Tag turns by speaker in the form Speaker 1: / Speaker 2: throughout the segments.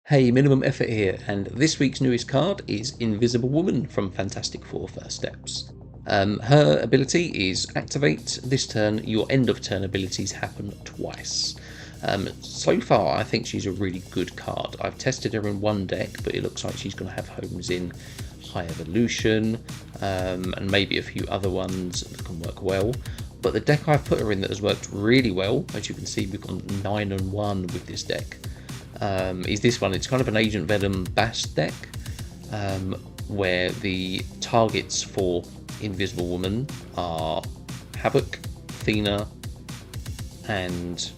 Speaker 1: Hey, Minimum Effort here, and this week's newest card is Invisible Woman from Fantastic Four First Steps. Her ability is Activate. This turn, your end of turn abilities happen twice. So far, I think she's a really good card. I've tested her in one deck, but it looks like she's going to have homes in High Evolution, and maybe a few other ones that can work well. But the deck I've put her in that has worked really well, as you can see, we've gone 9-1 with this deck. Is this one. It's kind of an Agent Venom Bast deck, where the targets for Invisible Woman are Havok, Thena, and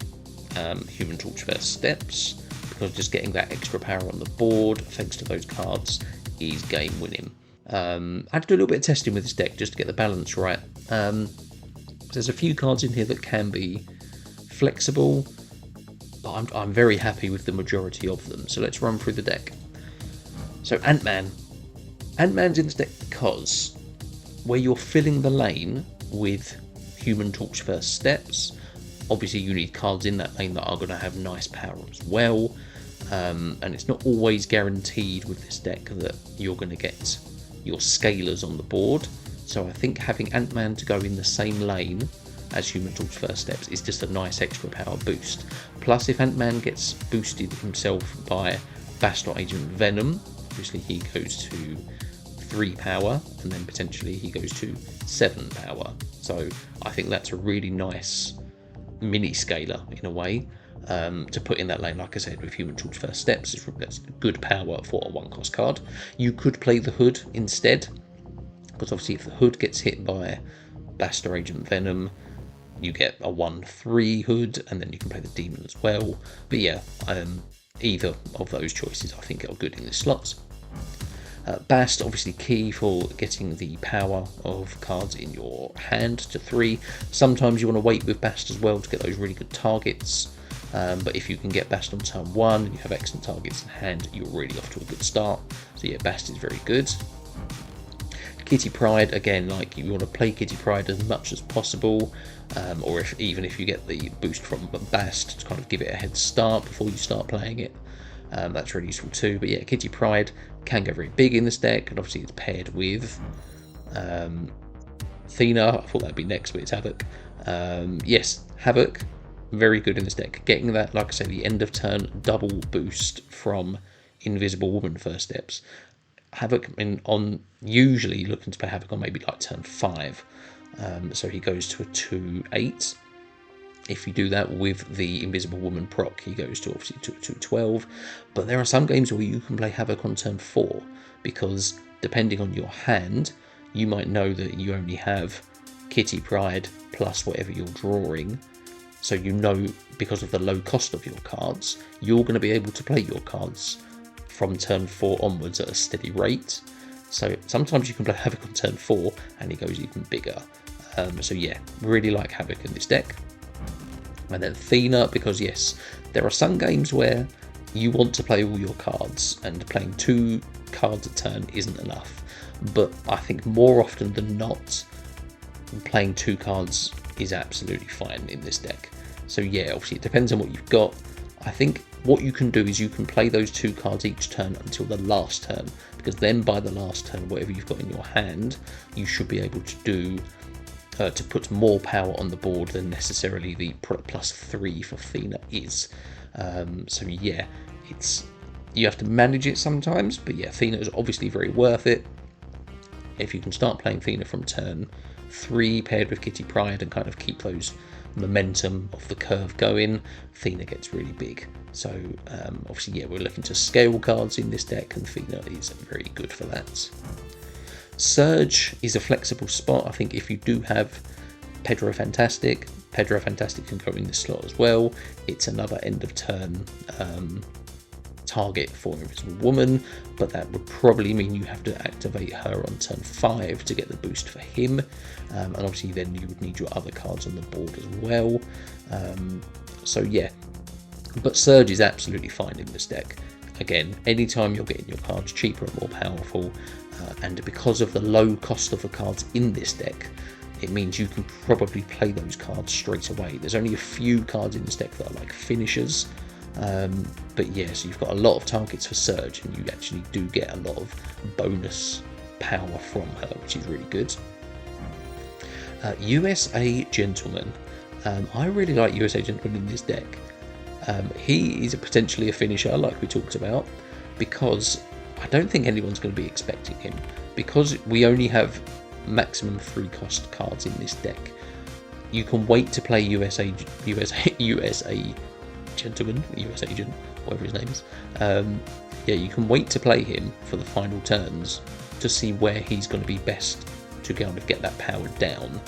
Speaker 1: Human Torch First Steps, because just getting that extra power on the board, thanks to those cards, is game winning. I had to do a little bit of testing with this deck just to get the balance right. There's a few cards in here that can be flexible, but I'm very happy with the majority of them. So let's run through the deck. So Ant-Man. Ant-Man's in this deck because where you're filling the lane with Human Torch First Steps, obviously you need cards in that lane that are going to have nice power as well. And it's not always guaranteed with this deck that you're going to get your scalers on the board. So I think having Ant-Man to go in the same lane as Human Torch First Steps is just a nice extra power boost. Plus, if Ant-Man gets boosted himself by Bast or Agent Venom, obviously he goes to 3 power, and then potentially he goes to 7 power. So I think that's a really nice mini scaler in a way, to put in that lane. Like I said, with Human Torch First Steps, that's good power for a 1-cost card. You could play the Hood instead, because obviously if the Hood gets hit by Bast or Agent Venom, you get a 1/3 Hood, and then you can play the Demon as well. But yeah, either of those choices I think are good in this slot. Bast, obviously key for getting the power of cards in your hand to 3. Sometimes you want to wait with Bast as well to get those really good targets. But if you can get Bast on turn 1 and you have excellent targets in hand, you're really off to a good start. So yeah, Bast is very good. Kitty Pryde, again, like you want to play Kitty Pryde as much as possible, or even if you get the boost from Bast to kind of give it a head start before you start playing it, that's really useful too. But yeah, Kitty Pryde can go very big in this deck, and obviously it's paired with Thena. I thought that'd be next, but it's Havok. Yes, Havok, very good in this deck. Getting that, like I say, the end of turn double boost from Invisible Woman First Steps. Havok on usually looking to play Havok on maybe like turn 5, so he goes to a 2/8. If you do that with the Invisible Woman proc, he goes to obviously to 2/12. But there are some games where you can play Havok on turn 4, because depending on your hand, you might know that you only have Kitty Pryde plus whatever you're drawing. So you know, because of the low cost of your cards, you're going to be able to play your cards from turn 4 onwards at a steady rate. So sometimes you can play Havok on turn 4 and he goes even bigger. So yeah, really like Havok in this deck. And then Thena, because yes, there are some games where you want to play all your cards and playing 2 cards a turn isn't enough. But I think more often than not, playing 2 cards is absolutely fine in this deck. So yeah, obviously it depends on what you've got. I think what you can do is you can play those 2 cards each turn until the last turn, because then by the last turn, whatever you've got in your hand, you should be able to do to put more power on the board than necessarily the +3 for Thena is. So yeah, you have to manage it sometimes, but yeah, Thena is obviously very worth it. If you can start playing Thena from turn 3 paired with Kitty Pryde and kind of keep those momentum of the curve going, Thena gets really big. So obviously yeah, we're looking to scale cards in this deck, and Thena is very good for that. Surge is a flexible spot. I think if you do have Pedro Fantastic can go in this slot as well. It's another end of turn target for Invisible Woman, but that would probably mean you have to activate her on turn 5 to get the boost for him, and obviously then you would need your other cards on the board as well. So yeah, but Surge is absolutely fine in this deck. Again, anytime you're getting your cards cheaper and more powerful, and because of the low cost of the cards in this deck, it means you can probably play those cards straight away. There's only a few cards in this deck that are like finishers, But yeah, so you've got a lot of targets for Surge, and you actually do get a lot of bonus power from her, which is really good. USA Gentleman. I really like USA Gentleman in this deck. He is potentially a finisher, like we talked about, because I don't think anyone's going to be expecting him, because we only have maximum 3 cost cards in this deck. You can wait to play USA Gentleman, US Agent, whatever his name is. Yeah, you can wait to play him for the final turns to see where he's going to be best to kind of get that power down.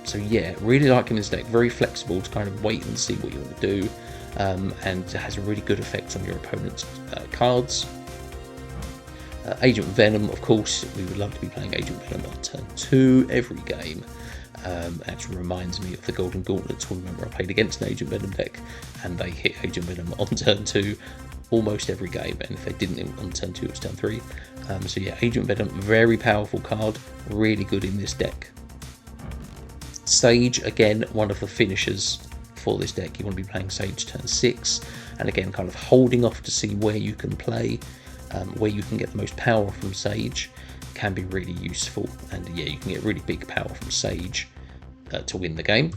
Speaker 1: So yeah, really like him in this deck. Very flexible to kind of wait and see what you want to do, and has a really good effect on your opponent's cards. Agent Venom, of course, we would love to be playing Agent Venom on turn 2 every game. Actually reminds me of the Golden Gauntlet tournament where I played against an Agent Venom deck, and they hit Agent Venom on turn 2 almost every game, and if they didn't on turn 2, it was turn 3. So yeah, Agent Venom, very powerful card, really good in this deck. Sage, again, one of the finishers for this deck. You want to be playing Sage turn 6, and again, kind of holding off to see where you can play, where you can get the most power from Sage, can be really useful. And yeah, you can get really big power from Sage to win the game.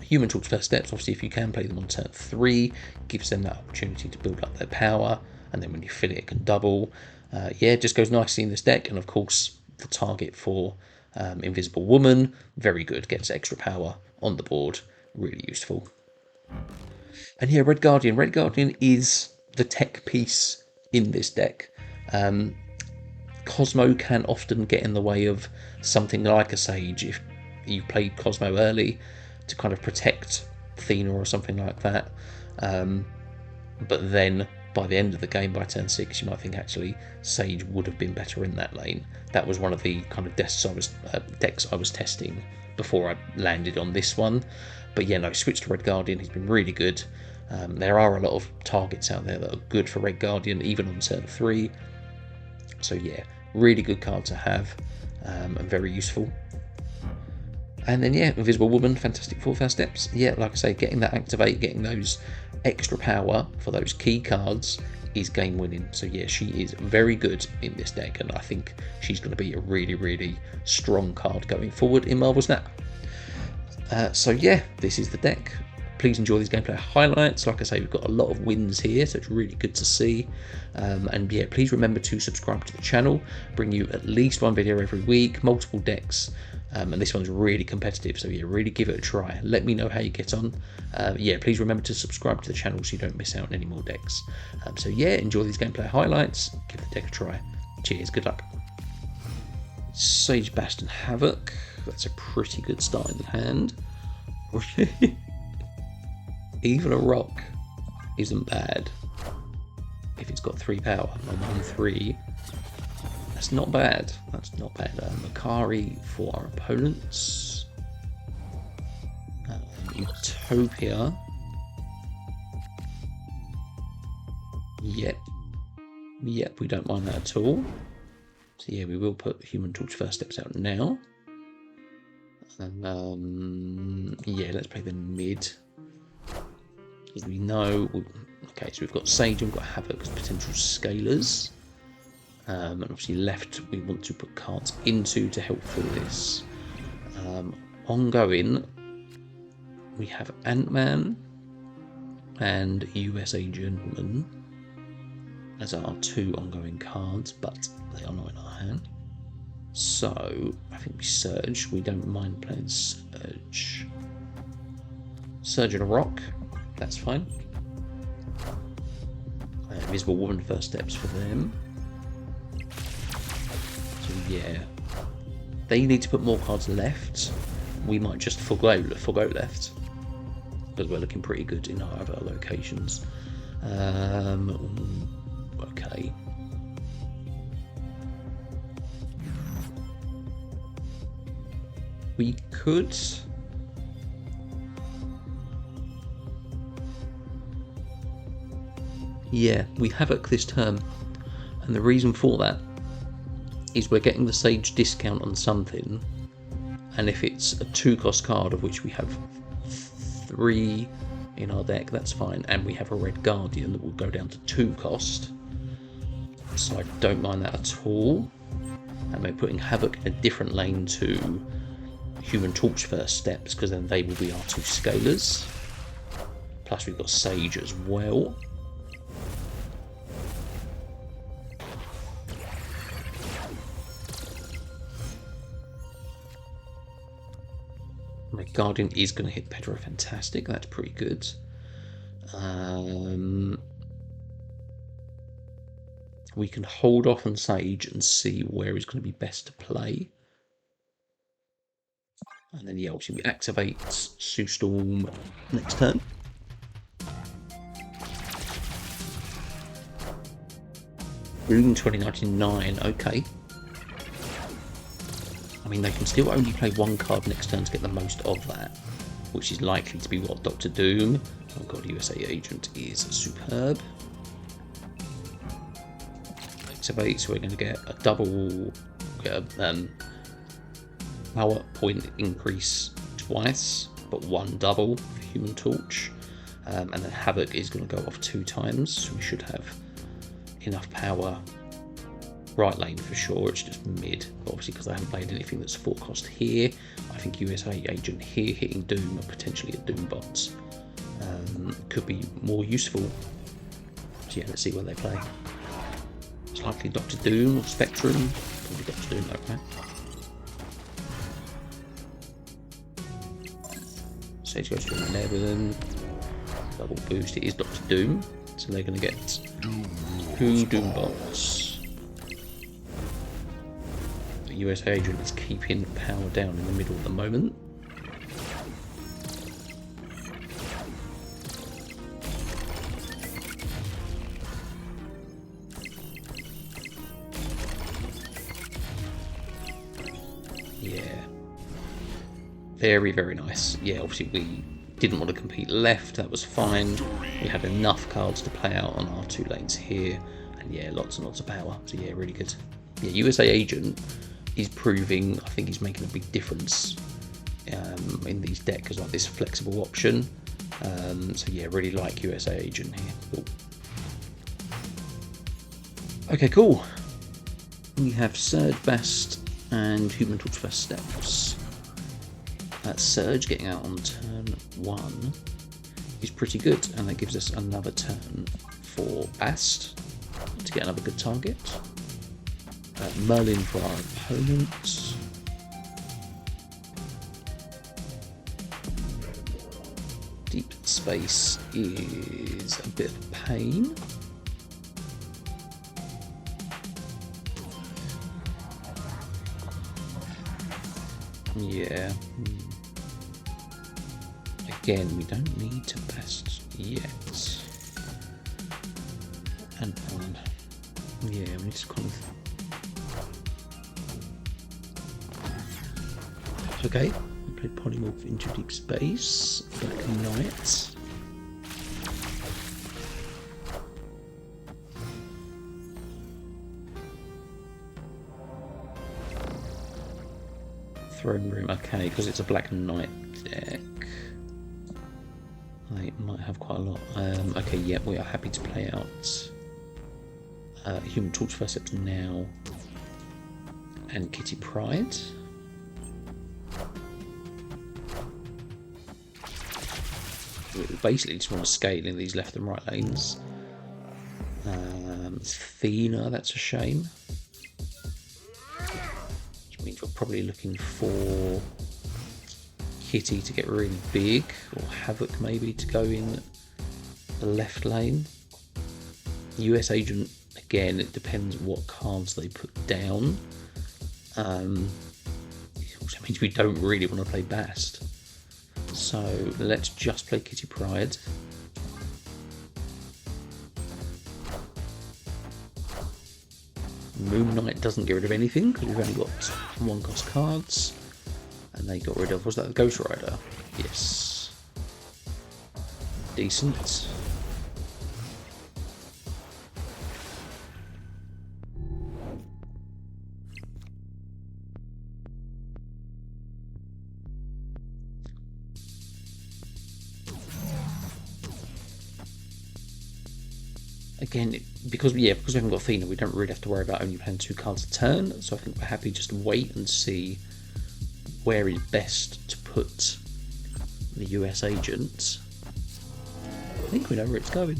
Speaker 1: Human Torch First Steps, obviously, if you can play them on turn 3, gives them that opportunity to build up their power, and then when you fill it, it can double. Yeah, it just goes nicely in this deck, and of course, the target for Invisible Woman, very good, gets extra power on the board, really useful. And yeah, Red Guardian. Red Guardian is the tech piece in this deck. Cosmo can often get in the way of something like a Sage if you played Cosmo early to kind of protect Thena or something like that. But then by the end of the game, by turn 6, you might think actually Sage would have been better in that lane. That was one of the kind of decks I was testing before I landed on this one. But yeah, no, switch to Red Guardian. He's been really good. There are a lot of targets out there that are good for Red Guardian, even on turn 3. So yeah, really good card to have, and very useful. And then yeah, Invisible Woman, fantastic 4 First Steps. Yeah, like I say, getting that activate, getting those extra power for those key cards is game winning. So yeah, she is very good in this deck, and I think she's going to be a really, really strong card going forward in Marvel Snap. So yeah, this is the deck. Please enjoy these gameplay highlights. Like I say, we've got a lot of wins here, so it's really good to see. And yeah, please remember to subscribe to the channel. Bring you at least one video every week, multiple decks, and this one's really competitive, so yeah, really give it a try. Let me know how you get on. Yeah, please remember to subscribe to the channel so you don't miss out on any more decks. So yeah, enjoy these gameplay highlights. Give the deck a try. Cheers, good luck. Sage, Bast and Havok. That's a pretty good start in the hand. Even a rock isn't bad if it's got 3 power on 1/3. That's not bad. That's not bad. Makari for our opponents. Utopia. Yep, we don't mind that at all. So yeah, we will put Human Torch First Steps out now. And yeah, let's play the mid. We know, okay, so we've got Sage and we've got Havok as potential scalers. And obviously left we want to put cards into to help fill this. Ongoing, we have Ant-Man and USA Gentleman as our 2 ongoing cards, but they are not in our hand. So I think we Surge. We don't mind playing Surge. Surge and a rock. That's fine. Invisible Woman First Steps for them. So yeah, they need to put more cards left. We might just forgo left because we're looking pretty good in our other locations. Okay. We could. Yeah, we Havok this turn, and the reason for that is we're getting the Sage discount on something, and if it's a 2 cost card of which we have 3 in our deck, that's fine. And we have a red Guardian that will go down to 2 cost. So I don't mind that at all. And we're putting Havok in a different lane to Human Torch first steps, because then they will be our 2 scalers. Plus we've got Sage as well. My Guardian is going to hit Pedro Fantastic. That's pretty good. We can hold off on Sage and see where he's going to be best to play. And then, yeah, obviously we activate Sue Storm next turn. Rune 2099, okay. I mean, they can still only play 1 card next turn to get the most of that, which is likely to be what, Dr. Doom. Oh god, USA Agent is superb. Activate, so we're going to get a double power point increase twice, but 1 double for Human Torch. And then Havok is going to go off 2 times, so we should have enough power. Right lane for sure, it's just mid. But obviously, because I haven't played anything that's 4 cost here, I think USA Agent here hitting Doom or potentially a Doom bots could be more useful. So yeah, let's see where they play. It's likely Dr. Doom or Spectrum. Probably Dr. Doom, okay. Sage goes to 11. Double boost, it is Dr. Doom. So they're going to get 2 Doom bots. US Agent is keeping power down in the middle at the moment. Yeah. Very, very nice. Yeah, obviously we didn't want to compete left, that was fine. We had enough cards to play out on our 2 lanes here. And yeah, lots and lots of power. So yeah, really good. Yeah, USA Agent is proving, I think he's making a big difference in these decks, like this flexible option. So yeah, really like USA Agent here. Cool. Okay, cool. We have Surge, Bast, and Human Torch first steps. Surge getting out on turn 1 is pretty good, and that gives us another turn for Bast to get another good target. Merlin for our opponent. Deep space is a bit of a pain. Yeah. Again, we don't need to Bast yet. And yeah, we need to kind of. Okay, we played Polymorph into Deep Space, Black Knight. Throne Room, okay, because it's a Black Knight deck. They might have quite a lot. Okay, yeah, we are happy to play out Human Torch first steps now, and Kitty Pryde. We basically just want to scale in these left and right lanes. Thena, that's a shame. Which means we're probably looking for Kitty to get really big, or Havok maybe to go in the left lane. US Agent, again, it depends what cards they put down. Which means we don't really want to play Bast. So let's just play Kitty Pryde. Moon Knight doesn't get rid of anything because we've only got 1 cost cards. And they got rid of, was that the Ghost Rider? Yes. Decent. again, because we haven't got Thena, we don't really have to worry about only playing 2 cards a turn. So I think we're happy just to wait and see where is best to put the US agent. I think we know where it's going.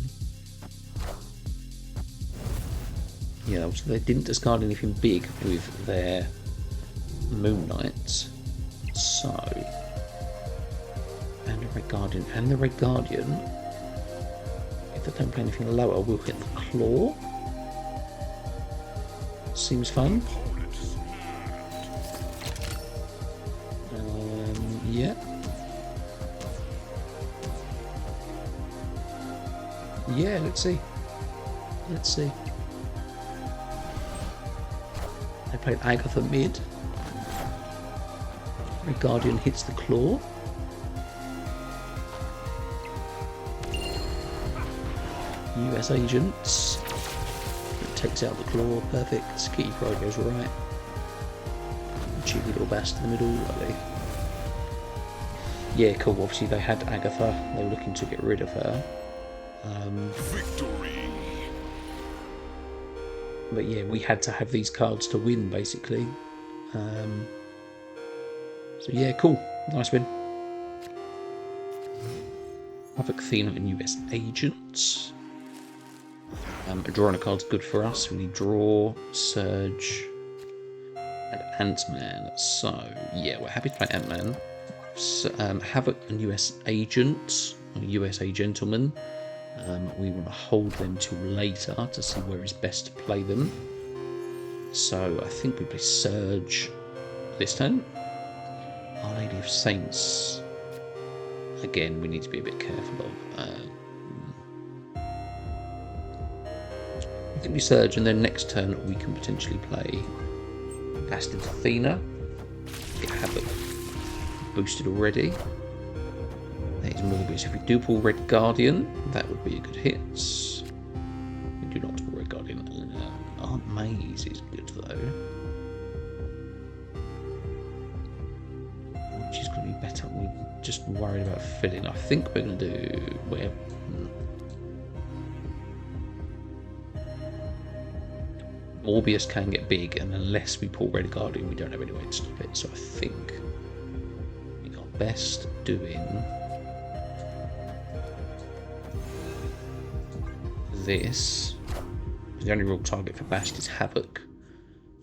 Speaker 1: Yeah, so they didn't discard anything big with their Moon Knight. So, and a Red Guardian, and the Red Guardian. If they don't play anything lower, we'll hit the Claw. Seems fun. Yeah. Yeah, let's see. Let's see. They played Agatha mid. Red Guardian hits the Claw. US Agents. It takes out the Claw. Perfect. Kitty Pryde goes right. Cheeky little Bast in the middle. Lovely. Yeah, cool. Obviously they had Agatha. They were looking to get rid of her.
Speaker 2: Victory.
Speaker 1: But yeah, we had to have these cards to win, basically. So yeah, cool. Nice win. Havok, Thena, and US Agents. Drawing a card's good for us. We need Draw, Surge, and Ant-Man. So yeah, we're happy to play Ant-Man. So, Havok and US Agents, or USA Gentleman. We want to hold them till later to see where is best to play them. So I think we play Surge this turn. Our Lady of Saints. Again, we need to be a bit careful of. We can do Surge, and then next turn we can potentially play Bast into Thena. Get Havok boosted already. That is Morbius. If we do pull Red Guardian, that would be a good hit. We do not pull Red Guardian. Aunt May's is good though. She's going to be better. We're just worried about filling. I think we're going to do... Morbius can get big, and unless we pull Red Guardian, we don't have any way to stop it. So I think we got best doing this. The only real target for Bast is Havok,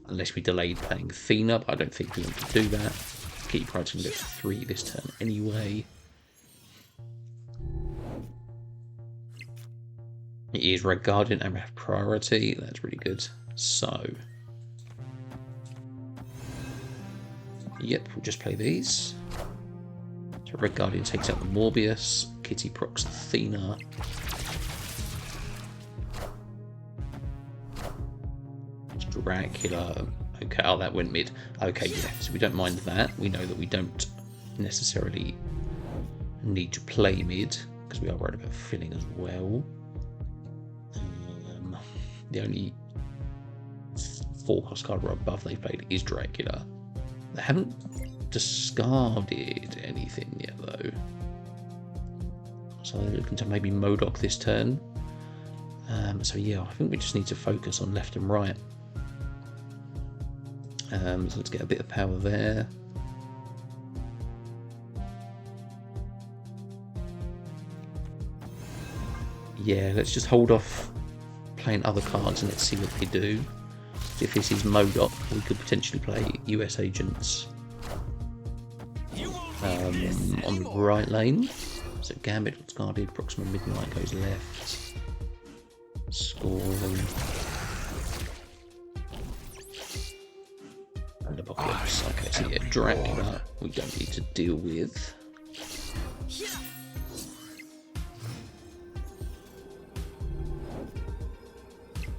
Speaker 1: unless we delayed playing Thena, but I don't think we want to do that. Kitty Pryde's going to go for 3 this turn anyway. It is Red Guardian and we have priority. That's really good. So, yep, we'll just play these. So Red Guardian takes out the Morbius. Kitty procs the Thena. Dracula. Okay, oh, that went mid. Okay, yeah, so we don't mind that. We know that we don't necessarily need to play mid because we are worried about filling as well. The only 4-cost card above they played is Dracula. They haven't discarded anything yet though. So they're looking to maybe Modok this turn. So yeah, I think we just need to focus on left and right. So let's get a bit of power there. Yeah, let's just hold off playing other cards and let's see what they do. If this is Modok, we could potentially play US Agents on the right lane. So Gambit was guarded, Proxima Midnight goes left. Scoring. And Apocalypse. Okay, so yeah, Dracula we don't need to deal with.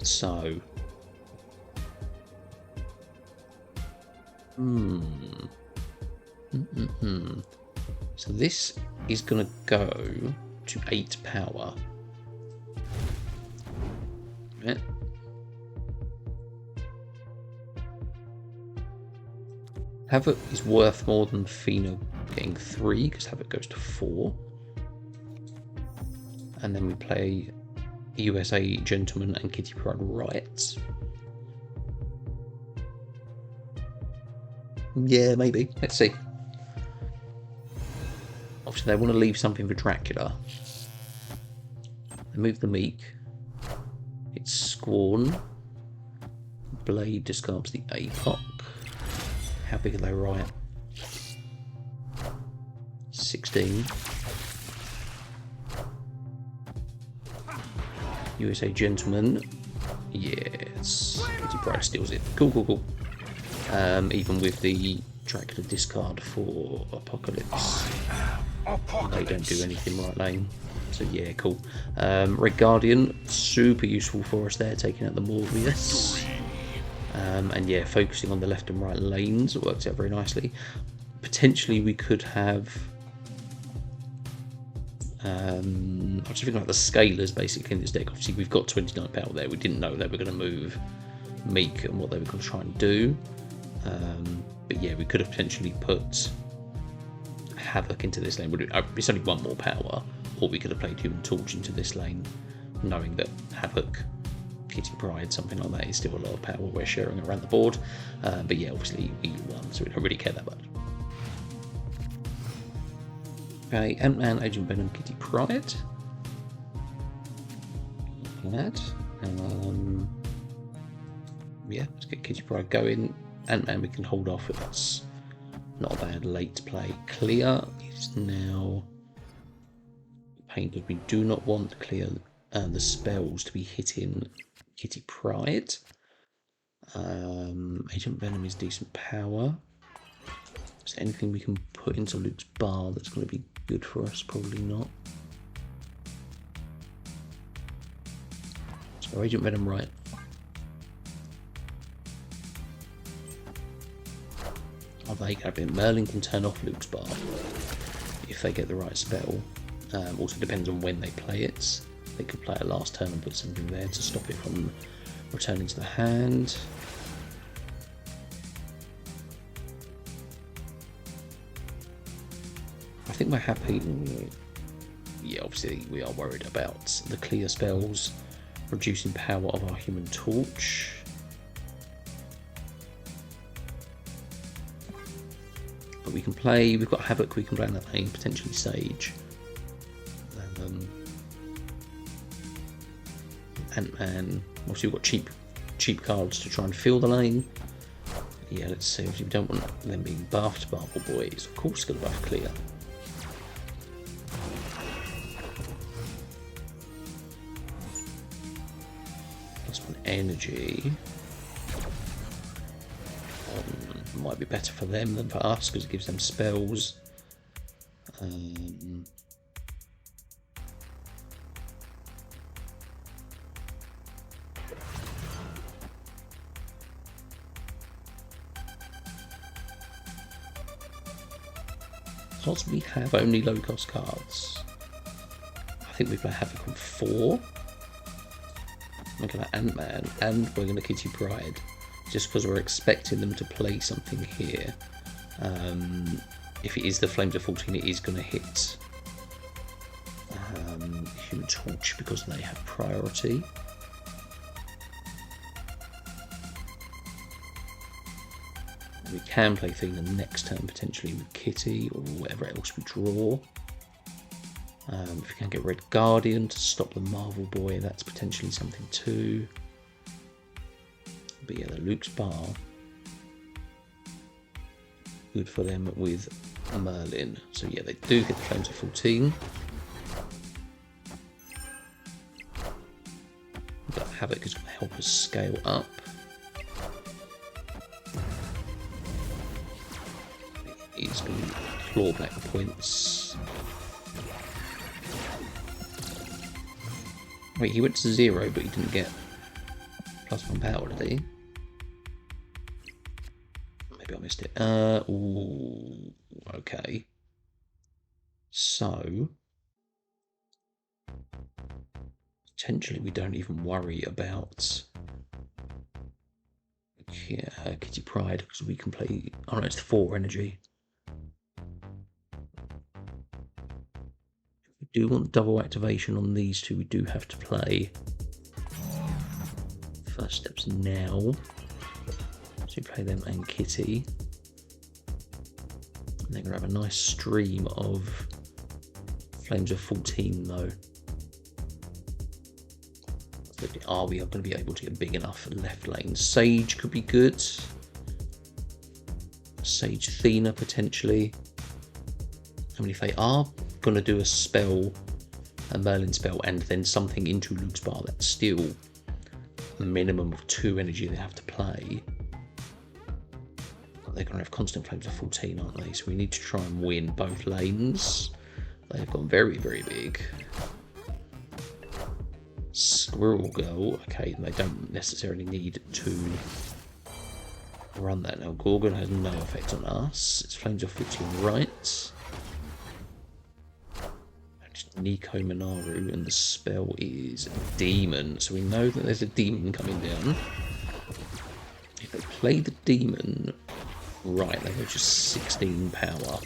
Speaker 1: So so this is gonna go to 8 power. Yeah. Havok is worth more than Thena getting 3 because Havok goes to 4. And then we play USA Gentleman and Kitty Pryde right. Yeah, maybe. Let's see. Obviously, they want to leave something for Dracula. They move the Meek. It's Scorn. Blade discards the Apoc. How big are they right? 16. USA Gentleman. Yes. Kitty Pryde steals it. Cool, cool, cool. Even with the Dracula discard for Apocalypse. They don't do anything right lane. So yeah, cool. Red Guardian, super useful for us there, taking out the Morbius. And yeah, focusing on the left and right lanes, it works out very nicely. Potentially we could have... I'm just thinking about the scalers basically in this deck. Obviously we've got 29 power there. We didn't know they were going to move Meek and what they were going to try and do. But yeah, we could have potentially put Havok into this lane. It's only one more power. Or we could have played Human Torch into this lane, knowing that Havok, Kitty Pryde, something like that is still a lot of power we're sharing around the board. But yeah, obviously we won, so we don't really care that much. Okay, Ant-Man, Agent Venom, Kitty Pryde. Looking at. Yeah, let's get Kitty Pryde going. Ant-Man we can hold off if that's not a bad late play. Clear is now painted. We do not want Clear the spells to be hitting Kitty Pryde. Agent Venom is decent power. Is there anything we can put into Luke's bar that's going to be good for us? Probably not. So Agent Venom right. Oh, they go in. Merlin can turn off Luke's bar if they get the right spell. Also depends on when they play it. They could play it last turn and put something there to stop it from returning to the hand. I think we're happy. Yeah, obviously we are worried about the clear spells reducing power of our Human Torch. But we can play, we've got Havok, we can play in that lane, potentially Sage. Ant-Man, obviously we've got cheap cards to try and fill the lane. Yeah, let's see, obviously we don't want them being buffed. Marble Boy is of course going to buff Clear. Plus one energy. Might be better for them than for us because it gives them spells. Because we have only low cost cards, I think we play Havok on 4. We're going to Ant-Man and we're going to Kitty Pryde. Just because we're expecting them to play something here. If it is the Flames of 14, it is going to hit Human Torch because they have priority. We can play Thena next turn potentially with Kitty or whatever else we draw. If we can get Red Guardian to stop the Marvel Boy, that's potentially something too. But yeah, the Luke's bar, good for them with Merlin. So yeah, they do hit the Flames of 14. But Havok is going to help us scale up. He's going to claw back the points. Wait, he went to 0, but he didn't get +1 power, did he? Maybe I missed it. Ooh, okay. So potentially we don't even worry about Kitty Pryde because we can play. Oh no, it's 4 energy. If we do want double activation on these two. We do have to play first steps now. So we play them and Kitty. And they're going to have a nice stream of Flames of 14 though. Are we going to be able to get big enough left lane? Sage could be good. Sage Thena potentially. I mean, if they are going to do a spell, a Merlin spell, and then something into Luke's bar, that's still a minimum of 2 energy they have to play. They're going to have constant Flames of 14, aren't they? So we need to try and win both lanes. They've gone very, very big. Squirrel Girl, okay, they don't necessarily need to run that now. Gorgon has no effect on us. It's Flames of 14 right. And it's Nico Minaru, and the spell is Demon. So we know that there's a demon coming down. If they play the demon right, they go just 16 power.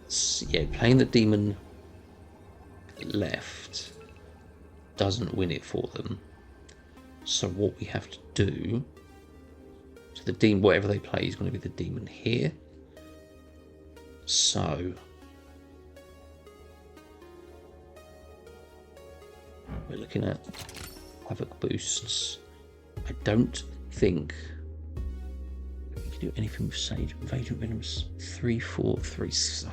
Speaker 1: So, yeah, playing the demon left doesn't win it for them. So what we have to do, so the demon, whatever they play is going to be the demon here. So we're looking at Havok boosts. I don't think we can do anything with Sage. Agent Venom's 3, 4, 3. So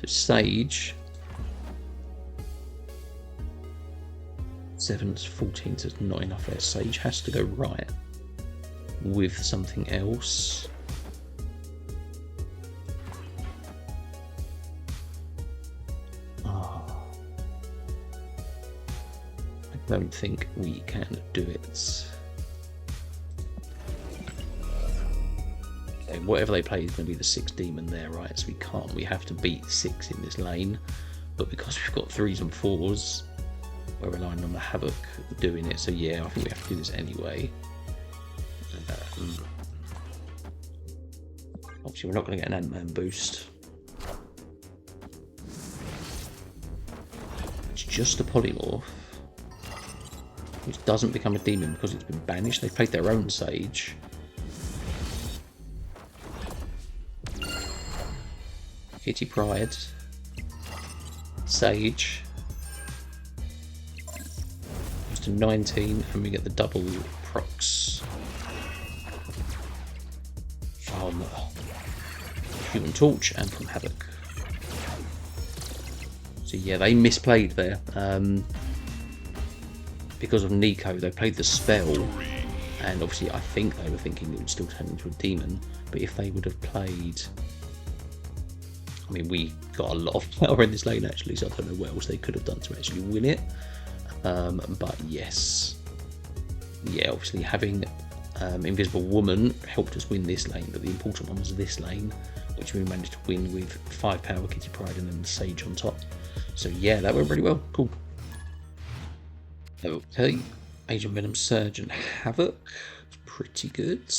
Speaker 1: Sage 7 to 14 is not enough there. Sage has to go right with something else. I don't think we can do it. Okay, whatever they play is going to be the 6 demon there, right? So we can't. We have to beat 6 in this lane. But because we've got 3s and 4s, we're relying on the Havok doing it. So yeah, I think we have to do this anyway. Obviously, we're not going to get an Ant-Man boost. It's just a polymorph, which doesn't become a demon because it's been banished. They played their own Sage. Kitty Pride. Sage. Goes to 19 and we get the double procs from Human Torch and from Havok. So yeah, they misplayed there. Because of Nico, they played the spell, and obviously I think they were thinking it would still turn into a demon, but if they would have played... I mean, we got a lot of power in this lane actually, so I don't know what else they could have done to actually win it. But yes. Yeah, obviously having Invisible Woman helped us win this lane, but the important one was this lane, which we managed to win with 5 power, Kitty Pride, and then the Sage on top. So yeah, that went really well. Cool. Okay, Agent Venom, Surge, and Havok. It's pretty good.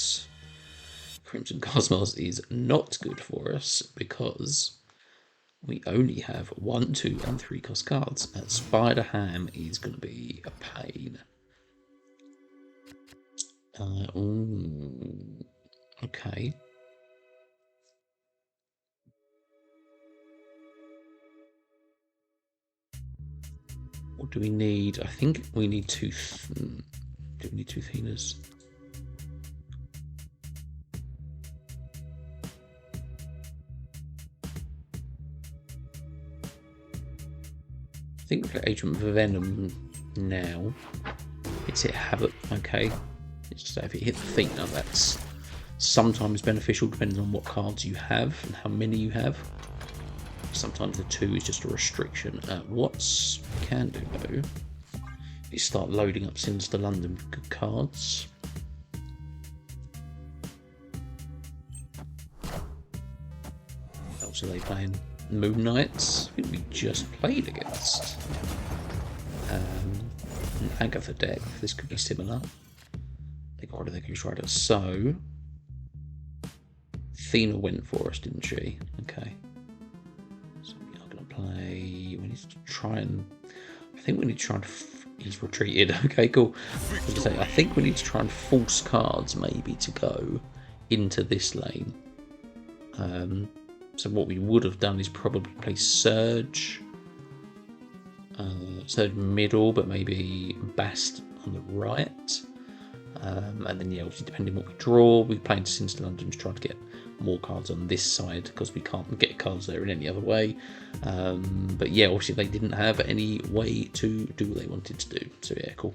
Speaker 1: Crimson Cosmos is not good for us because we only have 1, 2, and 3 cost cards. Spider Ham is going to be a pain. Okay. What do we need? I think we need 2. Do we need 2 Thenas? I think we've got Agent Venom now. It's hit Havok, okay. It's just if it hits Thena, that's sometimes beneficial depending on what cards you have and how many you have. Sometimes the 2 is just a restriction. What we can do though is start loading up Sinister London cards. What else are they playing? Moon Knights, I think we just played against. Agatha deck, this could be similar. They got rid of their Ghost Rider. So Thena went for us, didn't she? Okay. So we are going to play... We need to try and... I think we need to try and... He's retreated. Okay, cool. I think we need to try and force cards maybe to go into this lane. So what we would have done is probably play Surge. Surge middle, but maybe Bast on the right. And then, yeah, obviously, depending on what we draw, we play into Sinister London to try to get more cards on this side because we can't get cards there in any other way. But yeah, obviously, they didn't have any way to do what they wanted to do. So, yeah, cool.